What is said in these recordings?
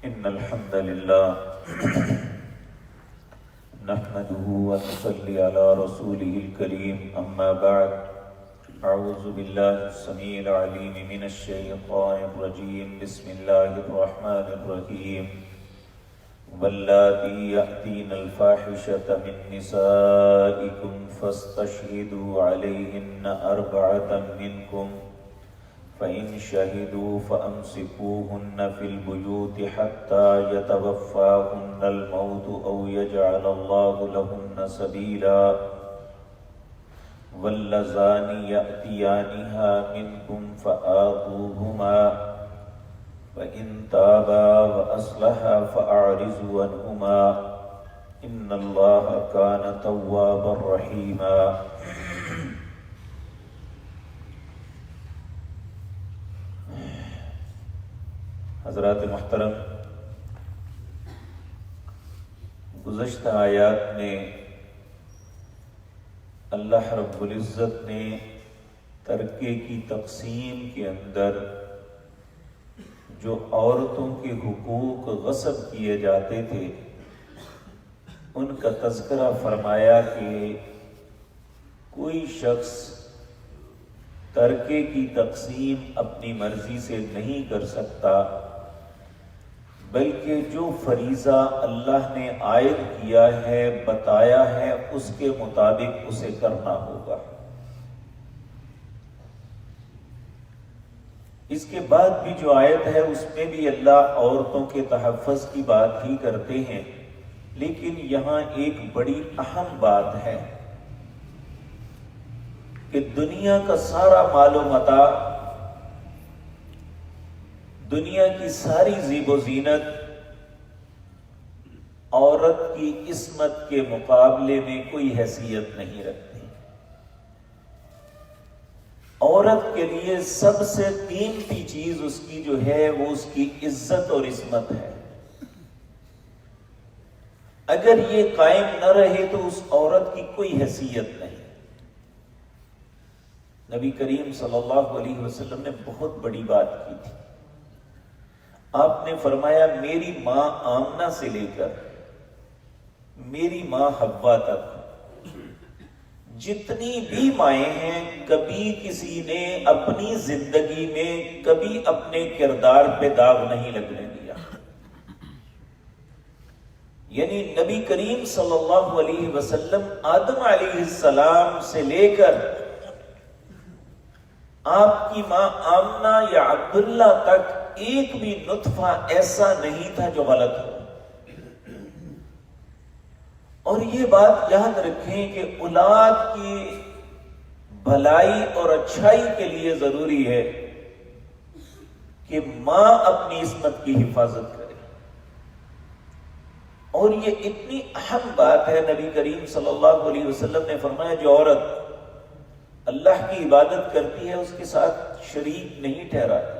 إن الحمد لله نحمده ونصلي على رسوله الكريم أما بعد أعوذ بالله السميع العليم من الشيطان الرجيم بسم الله الرحمن الرحيم واللاتي يأتين الفاحشة من نسائكم فاستشهدوا عليهن أربعة منكم فإن شهدوا فأمسكوهن في البيوت حتى يتوفاهن الموت أو يجعل الله لهن سبيلا واللذان يأتيانها منكم فآذوهما فإن تابا وأصلحا فأعرضوا عنهما إن الله كان توابا رحيما. حضرات محترم، گزشتہ آیات میں اللہ رب العزت نے ترکے کی تقسیم کے اندر جو عورتوں کے حقوق غصب کیے جاتے تھے ان کا تذکرہ فرمایا کہ کوئی شخص ترکے کی تقسیم اپنی مرضی سے نہیں کر سکتا، بلکہ جو فریضہ اللہ نے عائد کیا ہے، بتایا ہے، اس کے مطابق اسے کرنا ہوگا۔ اس کے بعد بھی جو آیت ہے اس میں بھی اللہ عورتوں کے تحفظ کی بات ہی کرتے ہیں، لیکن یہاں ایک بڑی اہم بات ہے کہ دنیا کا سارا مال و متاع، دنیا کی ساری زیب و زینت عورت کی عصمت کے مقابلے میں کوئی حیثیت نہیں رکھتی۔ عورت کے لیے سب سے قیمتی چیز اس کی جو ہے وہ اس کی عزت اور عصمت ہے۔ اگر یہ قائم نہ رہے تو اس عورت کی کوئی حیثیت نہیں۔ نبی کریم صلی اللہ علیہ وسلم نے بہت بڑی بات کی تھی۔ آپ نے فرمایا میری ماں آمنہ سے لے کر میری ماں حوا تک جتنی بھی مائیں ہیں، کبھی کسی نے اپنی زندگی میں کبھی اپنے کردار پہ داغ نہیں لگنے دیا۔ یعنی نبی کریم صلی اللہ علیہ وسلم آدم علیہ السلام سے لے کر آپ کی ماں آمنہ یا عبداللہ تک ایک بھی نطفہ ایسا نہیں تھا جو غلط ہو۔ اور یہ بات یاد رکھیں کہ اولاد کی بھلائی اور اچھائی کے لیے ضروری ہے کہ ماں اپنی عصمت کی حفاظت کرے۔ اور یہ اتنی اہم بات ہے، نبی کریم صلی اللہ علیہ وسلم نے فرمایا جو عورت اللہ کی عبادت کرتی ہے اس کے ساتھ شریک نہیں ٹھہراتی،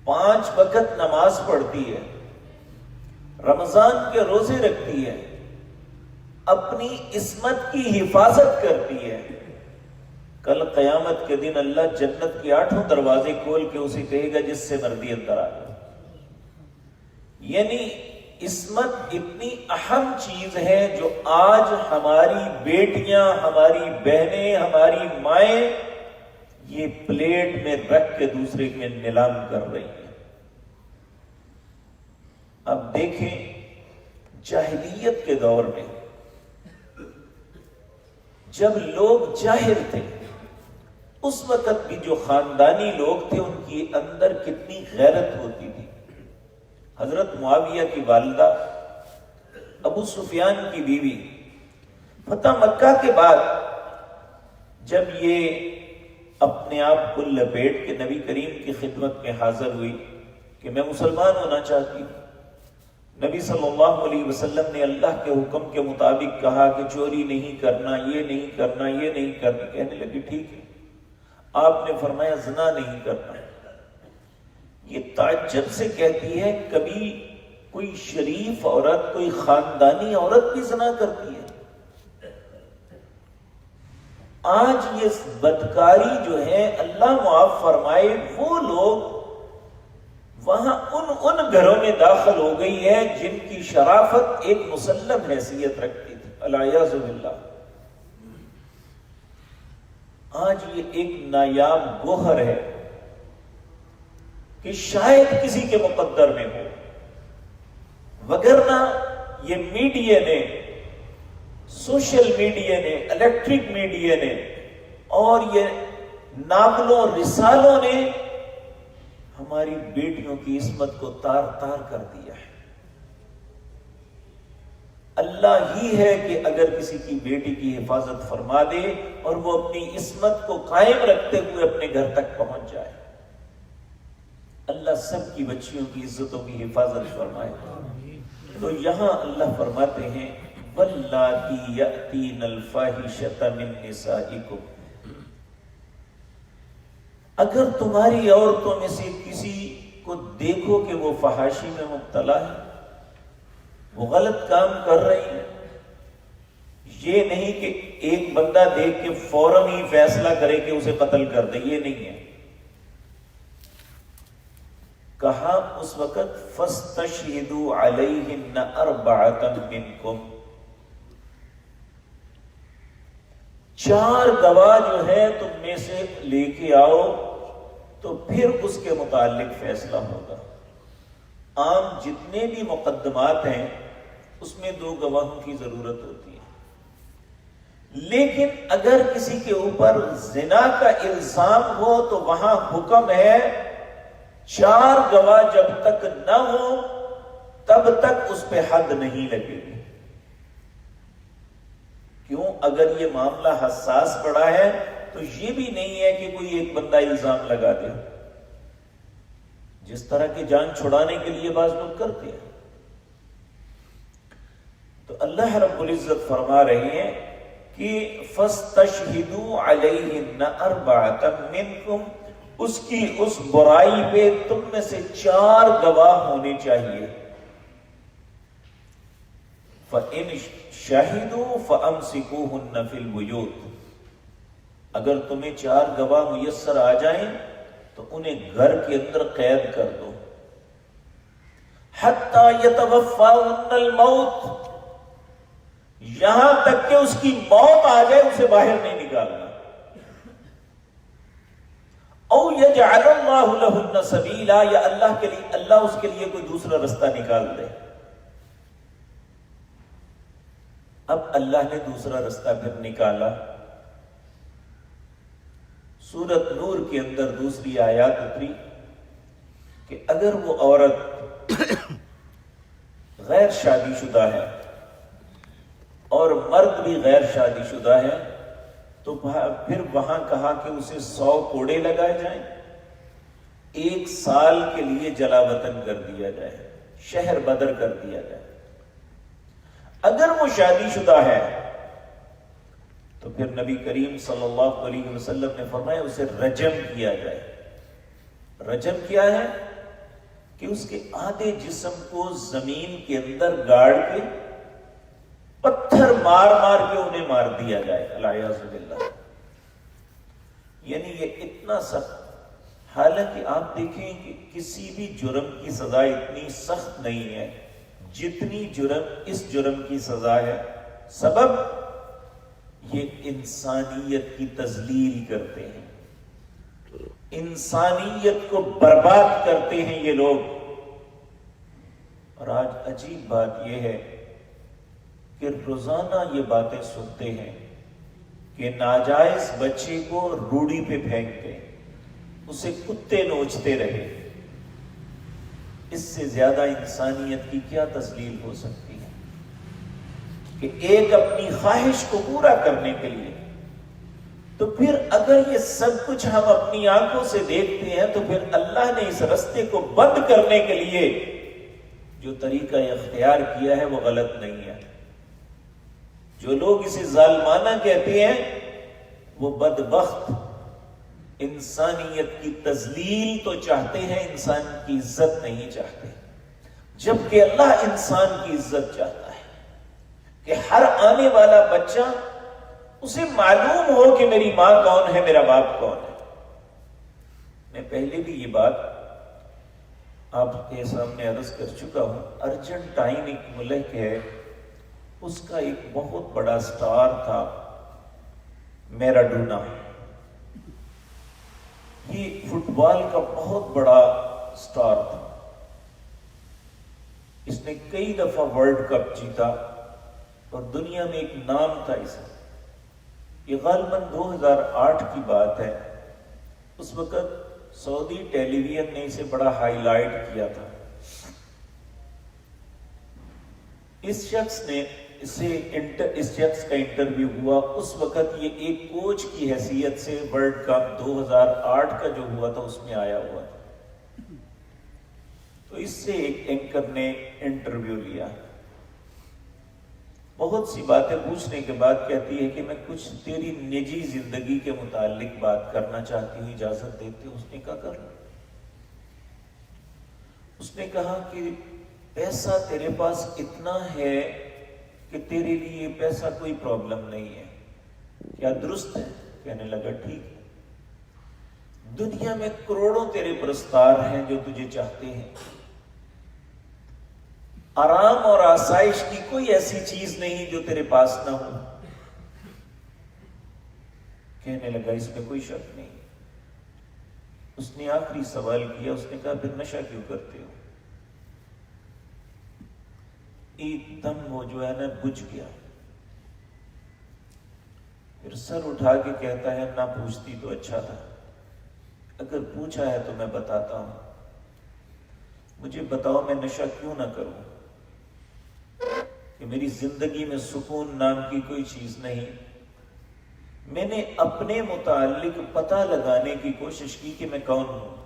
5 وقت نماز پڑھتی ہے، رمضان کے روزے رکھتی ہے، اپنی عصمت کی حفاظت کرتی ہے، کل قیامت کے دن اللہ جنت کے 8 دروازے کھول کے اسے کہے گا جس سے مرضی اندر آ جائے۔ یعنی عصمت اتنی اہم چیز ہے جو آج ہماری بیٹیاں، ہماری بہنیں، ہماری مائیں یہ پلیٹ میں رکھ کے دوسرے میں نیلام کر رہی ہیں۔ اب دیکھیں جاہلیت کے دور میں جب لوگ جاہل تھے، اس وقت بھی جو خاندانی لوگ تھے ان کی اندر کتنی غیرت ہوتی تھی۔ حضرت معاویہ کی والدہ ابو سفیان کی بیوی فتح مکہ کے بعد جب یہ اپنے آپ کو لپیٹ کے نبی کریم کی خدمت میں حاضر ہوئی کہ میں مسلمان ہونا چاہتی ہوں، نبی صلی اللہ علیہ وسلم نے اللہ کے حکم کے مطابق کہا کہ چوری نہیں کرنا، یہ نہیں کرنا، یہ نہیں کرنا۔ کہنے لگی ٹھیک ہے۔ آپ نے فرمایا زنا نہیں کرنا۔ یہ تعجب سے کہتی ہے کبھی کوئی شریف عورت، کوئی خاندانی عورت بھی زنا کرتی ہے؟ آج یہ بدکاری جو ہے اللہ معاف فرمائے، وہ لوگ وہاں ان گھروں میں داخل ہو گئی ہے جن کی شرافت ایک مسلم حیثیت رکھتی تھی، الیاذ باللہ۔ آج یہ ایک نایاب گوہر ہے کہ شاید کسی کے مقدر میں ہو، وگرنہ یہ میڈیا نے، سوشل میڈیا نے، الیکٹرک میڈیا نے اور یہ ناولوں رسالوں نے ہماری بیٹیوں کی عصمت کو تار تار کر دیا ہے۔ اللہ ہی ہے کہ اگر کسی کی بیٹی کی حفاظت فرما دے اور وہ اپنی عصمت کو قائم رکھتے ہوئے اپنے گھر تک پہنچ جائے، اللہ سب کی بچیوں کی عزتوں کی حفاظت فرمائے۔ تو یہاں اللہ فرماتے ہیں وَاللَّاتِي يَأْتِينَ الْفَاحِشَةَ مِن نِّسَائِكُمْ، اگر تمہاری عورتوں میں سے کسی کو دیکھو کہ وہ فحاشی میں مبتلا ہے، وہ غلط کام کر رہی ہے، یہ نہیں کہ ایک بندہ دیکھ کے فوراً ہی فیصلہ کرے کہ اسے قتل کر دے، یہ نہیں ہے۔ کہا اس وقت فَاسْتَشْهِدُوا عَلَيْهِنَّ أَرْبَعَةً مِّنْكُمْ، 4 گواہ جو ہے تم میں سے لے کے آؤ، تو پھر اس کے متعلق فیصلہ ہوگا۔ عام جتنے بھی مقدمات ہیں اس میں 2 گواہوں کی ضرورت ہوتی ہے، لیکن اگر کسی کے اوپر زنا کا الزام ہو تو وہاں حکم ہے 4 گواہ جب تک نہ ہو تب تک اس پہ حد نہیں لگے گی۔ کیوں؟ اگر یہ معاملہ حساس پڑا ہے تو یہ بھی نہیں ہے کہ کوئی ایک بندہ الزام لگا دے، جس طرح کی جان چھڑانے کے لیے بعض لوگ کرتے ہیں۔ تو اللہ رب العزت فرما رہے ہیں کہ فَاسْتَشْهِدُوا عَلَيْهِنَّ أَرْبَعَةً مِّنْكُمْ، اس برائی پہ تم میں سے 4 گواہ ہونے چاہیے۔ فَإِنْ شَهِدُوا فَأَمْسِكُوهُنَّ فِي الْبُيُوتِ، اگر تمہیں 4 گواہ میسر آ جائیں تو انہیں گھر کے اندر قید کر دو۔ حَتَّى يَتَوَفَّاهُنَّ الْمَوْتِ، یہاں تک کہ اس کی موت آ جائے اسے باہر نہیں نکالنا۔ او یجعل اللہ لہن سبیلا، یا اللہ اس کے لیے کوئی دوسرا رستہ نکال دے۔ اب اللہ نے دوسرا رستہ پھر نکالا۔ سورۃ نور کے اندر دوسری آیات اتری کہ اگر وہ عورت غیر شادی شدہ ہے اور مرد بھی غیر شادی شدہ ہے تو پھر وہاں کہا کہ اسے 100 کوڑے لگائے جائیں، 1 سال کے لیے جلا وطن کر دیا جائے، شہر بدر کر دیا جائے۔ اگر وہ شادی شدہ ہے تو پھر نبی کریم صلی اللہ علیہ وسلم نے فرمایا اسے رجم کیا جائے۔ رجم کیا ہے؟ کہ اس کے آدھے جسم کو زمین کے اندر گاڑ کے پتھر مار مار کے انہیں مار دیا جائے، الیاذ باللہ۔ یعنی یہ اتنا سخت، حالانکہ آپ دیکھیں کہ کسی بھی جرم کی سزا اتنی سخت نہیں ہے جتنی اس جرم کی سزا ہے۔ سبب یہ انسانیت کی تذلیل کرتے ہیں، انسانیت کو برباد کرتے ہیں یہ لوگ۔ اور آج عجیب بات یہ ہے کہ روزانہ یہ باتیں سنتے ہیں کہ ناجائز بچے کو روڑی پہ پھینک دیں، اسے کتے نوچتے رہے۔ اس سے زیادہ انسانیت کی کیا تذلیل ہو سکتی ہے کہ ایک اپنی خواہش کو پورا کرنے کے لیے۔ تو پھر اگر یہ سب کچھ ہم اپنی آنکھوں سے دیکھتے ہیں تو پھر اللہ نے اس رستے کو بند کرنے کے لیے جو طریقہ اختیار کیا ہے وہ غلط نہیں ہے۔ جو لوگ اسے ظالمانہ کہتے ہیں وہ بدبخت انسانیت کی تذلیل تو چاہتے ہیں، انسان کی عزت نہیں چاہتے، جبکہ اللہ انسان کی عزت چاہتا ہے کہ ہر آنے والا بچہ اسے معلوم ہو کہ میری ماں کون ہے، میرا باپ کون ہے۔ میں پہلے بھی یہ بات آپ کے سامنے عرض کر چکا ہوں، ارجنٹائن ایک ملک ہے، اس کا ایک بہت بڑا سٹار تھا میراڈونا. یہ فٹ بال کا بہت بڑا سٹار تھا. اس نے کئی دفعہ ورلڈ کپ جیتا اور دنیا میں ایک نام تھا اسے. یہ غالباً 2008 کی بات ہے. اس وقت سعودی ٹیلی ویژن نے اسے بڑا ہائی لائٹ کیا تھا. اس شخص کا انٹرویو ہوا. اس وقت یہ ایک کوچ کی حیثیت سے ورلڈ کپ 2008 کا جو ہوا تھا اس میں آیا ہوا تھا. تو اس سے ایک اینکر نے انٹرویو لیا. بہت سی باتیں پوچھنے کے بعد کہتی ہے کہ میں کچھ تیری نجی زندگی کے متعلق بات کرنا چاہتی ہوں، اجازت دیتے ہو؟ اس نے کہا کر لو. اس نے کہا کہ پیسہ تیرے پاس اتنا ہے کہ تیرے لیے پیسہ کوئی پرابلم نہیں ہے، کیا درست ہے؟ کہنے لگا ٹھیک ہے. دنیا میں کروڑوں تیرے پرستار ہیں جو تجھے چاہتے ہیں. آرام اور آسائش کی کوئی ایسی چیز نہیں جو تیرے پاس نہ ہو. کہنے لگا اس میں کوئی شک نہیں. اس نے آخری سوال کیا. اس نے کہا پھر نشہ کیوں کرتے ہو؟ ایک دم وہ جو ہے نا بجھ گیا. پھر سر اٹھا کے کہتا ہے نہ پوچھتی تو اچھا تھا. اگر پوچھا ہے تو میں بتاتا ہوں. مجھے بتاؤ میں نشہ کیوں نہ کروں کہ میری زندگی میں سکون نام کی کوئی چیز نہیں. میں نے اپنے متعلق پتہ لگانے کی کوشش کی کہ میں کون ہوں.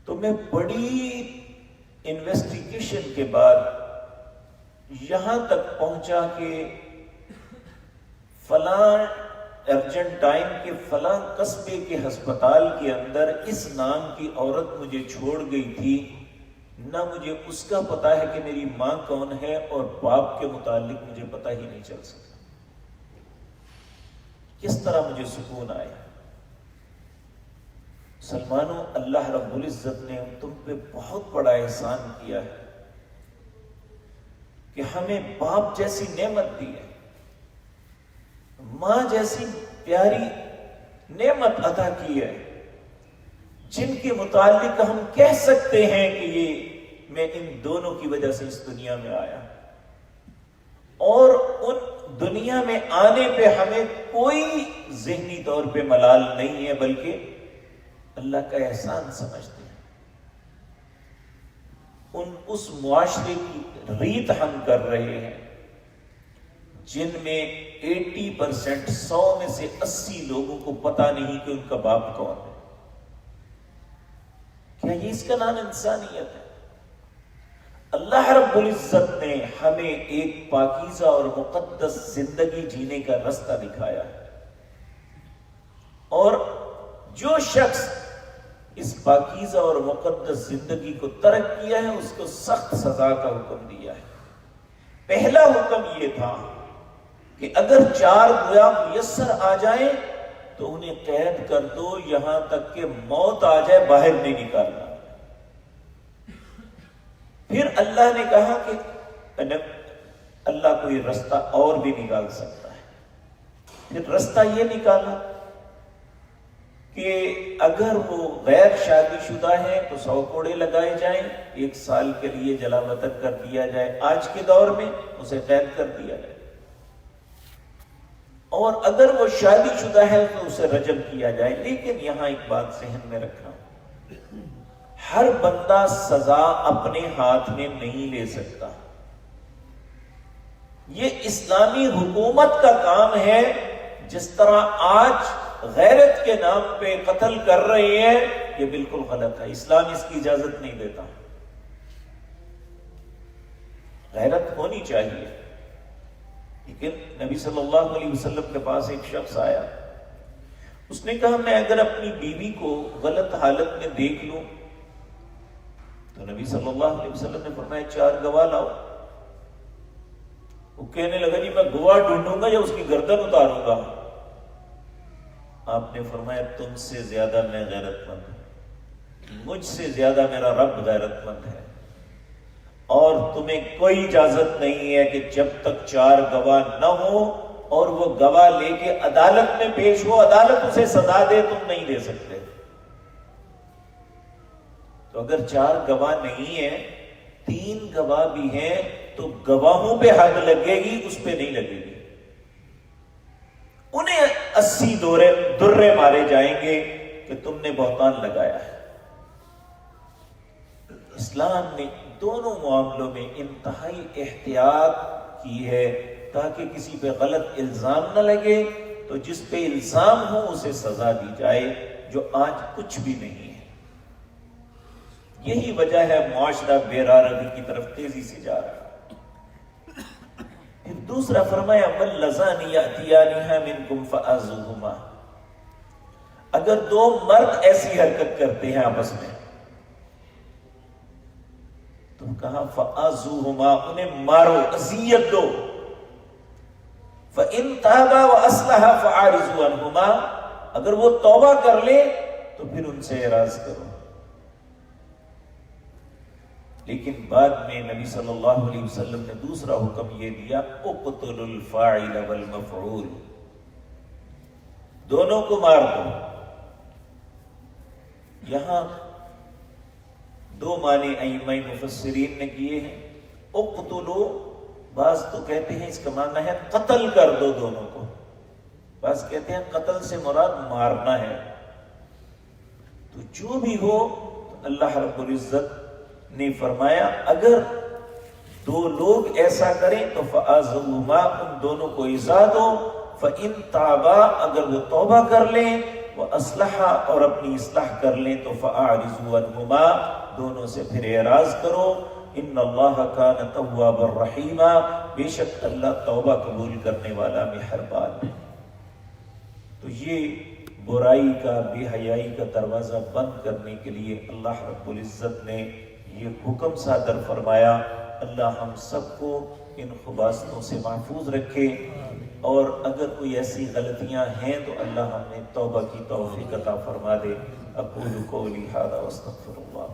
تو میں بڑی انویسٹیگیشن کے بعد یہاں تک پہنچا کہ فلاں ارجنٹائن کے فلاں قصبے کے ہسپتال کے اندر اس نام کی عورت مجھے چھوڑ گئی تھی. نہ مجھے اس کا پتا ہے کہ میری ماں کون ہے، اور باپ کے متعلق مجھے پتہ ہی نہیں چل سکا. کس طرح مجھے سکون آیا؟ مسلمانوں، اللہ رب العزت نے تم پہ بہت بڑا احسان کیا ہے کہ ہمیں باپ جیسی نعمت دی ہے، ماں جیسی پیاری نعمت عطا کی ہے، جن کے متعلق ہم کہہ سکتے ہیں کہ یہ میں ان دونوں کی وجہ سے اس دنیا میں آیا. اور ان دنیا میں آنے پہ ہمیں کوئی ذہنی طور پہ ملال نہیں ہے، بلکہ اللہ کا احسان سمجھتے ہیں. اس معاشرے کی ریت ہم کر رہے ہیں جن میں 80% 100 میں سے 80 لوگوں کو پتا نہیں کہ ان کا باپ کون ہے. کیا یہ اس کا نام انسانیت ہے؟ اللہ رب العزت نے ہمیں ایک پاکیزہ اور مقدس زندگی جینے کا راستہ دکھایا ہے، اور جو شخص اس پاکیزہ اور مقدس زندگی کو ترک کیا ہے اس کو سخت سزا کا حکم دیا ہے. پہلا حکم یہ تھا کہ اگر 4 گویا میسر آ جائیں تو انہیں قید کر دو یہاں تک کہ موت آ جائے، باہر نہیں نکالنا. پھر اللہ نے کہا کہ اللہ کوئی رستہ اور بھی نکال سکتا ہے. پھر رستہ یہ نکالا کہ اگر وہ غیر شادی شدہ ہیں تو 100 کوڑے لگائے جائیں، 1 سال کے لیے جلا وطن کر دیا جائے. آج کے دور میں اسے قید کر دیا جائے. اور اگر وہ شادی شدہ ہے تو اسے رجم کیا جائے. لیکن یہاں ایک بات ذہن میں رکھنا، ہر بندہ سزا اپنے ہاتھ میں نہیں لے سکتا. یہ اسلامی حکومت کا کام ہے. جس طرح آج غیرت کے نام پہ قتل کر رہے ہیں، یہ بالکل غلط ہے. اسلام اس کی اجازت نہیں دیتا. غیرت ہونی چاہیے. لیکن نبی صلی اللہ علیہ وسلم کے پاس ایک شخص آیا. اس نے کہا میں اگر اپنی بیوی کو غلط حالت میں دیکھ لوں تو نبی صلی اللہ علیہ وسلم نے فرمایا 4 گواہ لاؤ. وہ کہنے لگا جی میں گواہ ڈھونڈوں گا یا اس کی گردن اتاروں گا؟ آپ نے فرمایا تم سے زیادہ میں غیرت مند ہوں. مجھ سے زیادہ میرا رب غیرت مند ہے، اور تمہیں کوئی اجازت نہیں ہے کہ جب تک 4 گواہ نہ ہو اور وہ گواہ لے کے عدالت میں پیش ہو، عدالت اسے سزا دے، تم نہیں دے سکتے۔ تو اگر 4 گواہ نہیں ہیں، 3 گواہ بھی ہیں، تو گواہوں پہ حد لگے گی، اس پہ نہیں لگے گی۔ انہیں 80 درے مارے جائیں گے کہ تم نے بہتان لگایا ہے۔ اسلام نے دونوں معاملوں میں انتہائی احتیاط کی ہے تاکہ کسی پہ غلط الزام نہ لگے، تو جس پہ الزام ہو اسے سزا دی جائے، جو آج کچھ بھی نہیں ہے۔ یہی وجہ ہے معاشرہ بے راہ کی طرف تیزی سے جا رہا ہے۔ پھر دوسرا فرمایا وَاللَّذَانِ يَأْتِيَانِهَا مِنْكُمْ فَآذُوهُمَا، اگر 2 مرد ایسی حرکت کرتے ہیں آپس میں، تو کہا فَآذُوهُمَا، انہیں مارو، اذیت دو، فَإِن تَابَا وَأَصْلَحَا فَأَعْرِضُوا عَنْهُمَا، اگر وہ توبہ کر لے تو پھر ان سے اعراض کرو۔ لیکن بعد میں نبی صلی اللہ علیہ وسلم نے دوسرا حکم یہ دیا اقتلوا الفاعل والمفعول، دونوں کو مار دو۔ یہاں 2 معنی ائمہ مفسرین نے کیے ہیں۔ اقتلوا، بعض تو کہتے ہیں اس کا معنی ہے قتل کر دو دونوں کو، بعض کہتے ہیں قتل سے مراد مارنا ہے۔ تو جو بھی ہو، تو اللہ رب العزت نے فرمایا اگر 2 لوگ ایسا کریں تو فَآذُوهُمَا، ان دونوں کو ایذا دو، فَإِن تَابَا، اگر وہ توبہ کر لیں، وَأَصْلَحَا، اور اپنی اصلاح کر لیں، تو فَأَعْرِضُوا عَنْهُمَا، دونوں سے پھر اعراض کرو۔ إِنَّ اللَّهَ كَانَ تَوَّابًا رَحِيمًا، بے شک اللہ توبہ قبول کرنے والا مہربان ہے۔ تو یہ برائی کا، بے حیائی کا دروازہ بند کرنے کے لیے اللہ رب العزت نے یہ حکم صادر فرمایا۔ اللہ ہم سب کو ان خباثتوں سے محفوظ رکھے، اور اگر کوئی ایسی غلطیاں ہیں تو اللہ ہمیں توبہ کی توفیق عطا فرما دے۔ اقول قولی ھذا واستغفر اللہ۔